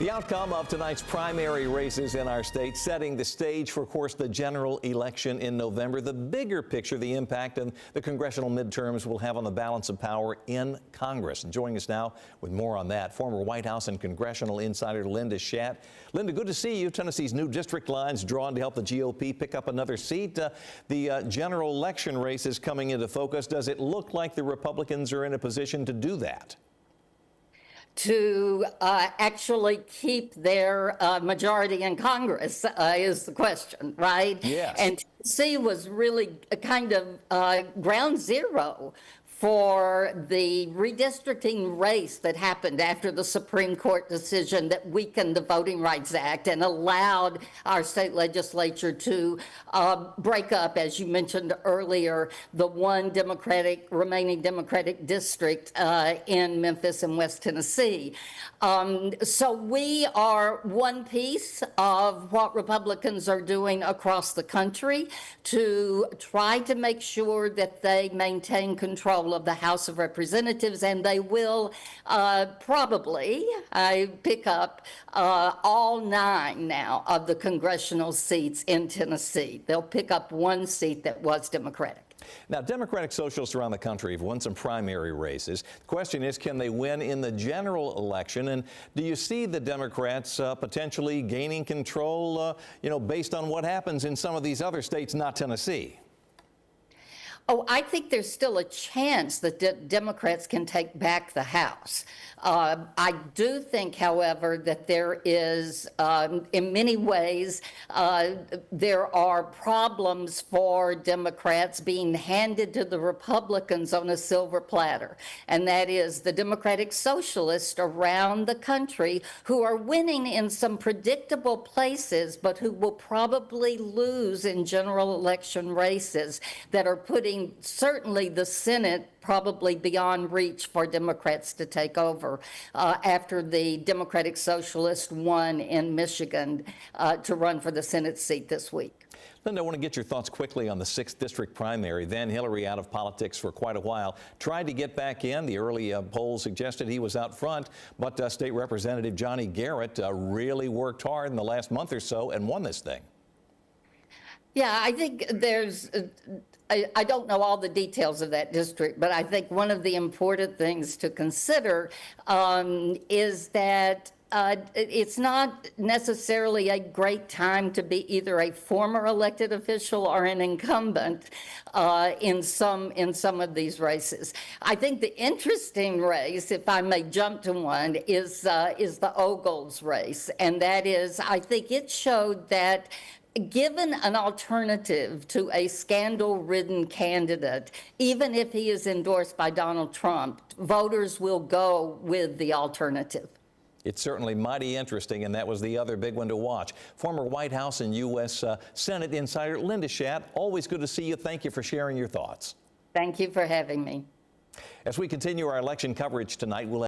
The outcome of tonight's primary races in our state setting the stage for, of course, the general election in November. The bigger picture, the impact and the congressional midterms will have on the balance of power in Congress. And joining us now with more on that, former White House and congressional insider Linda Schatt. Linda, good to see you. Tennessee's new district lines drawn to help the GOP pick up another seat. The general election race is coming into focus. Does it look like the Republicans are in a position to do that? To actually keep their majority in Congress is the question, right? Yes. And Tennessee was really a kind of ground zero for the redistricting race that happened after the Supreme Court decision that weakened the Voting Rights Act and allowed our state legislature to break up, as you mentioned earlier, the one remaining Democratic district in Memphis and West Tennessee. So we are one piece of what Republicans are doing across the country to try to make sure that they maintain control of the House of Representatives, and they will probably pick up all 9 now of the congressional seats in Tennessee. They'll pick up one seat that was Democratic. Now, Democratic socialists around the country have won some primary races. The question is, can they win in the general election? And do you see the Democrats potentially gaining control, based on what happens in some of these other states, not Tennessee? Oh, I think there's still a chance that Democrats can take back the House. I do think, however, that there is, in many ways, there are problems for Democrats being handed to the Republicans on a silver platter. And that is the Democratic socialists around the country who are winning in some predictable places, but who will probably lose in general election races that are putting certainly the Senate probably beyond reach for Democrats to take over after the Democratic Socialist won in Michigan to run for the Senate seat this week. Linda, I want to get your thoughts quickly on the 6th district primary. Then Hillary, out of politics for quite a while, tried to get back in. The early polls suggested he was out front, but State Representative Johnny Garrett really worked hard in the last month or so and won this thing. Yeah, I think there's, I don't know all the details of that district, but I think one of the important things to consider is that it's not necessarily a great time to be either a former elected official or an incumbent in some of these races. I think the interesting race, if I may jump to one, is the Ogles race, and that is, I think it showed that given an alternative to a scandal-ridden candidate, even if he is endorsed by Donald Trump, voters will go with the alternative. It's certainly mighty interesting, and that was the other big one to watch. Former White House and U.S. Senate insider Linda Schatt, always good to see you. Thank you for sharing your thoughts. Thank you for having me. As we continue our election coverage tonight, we'll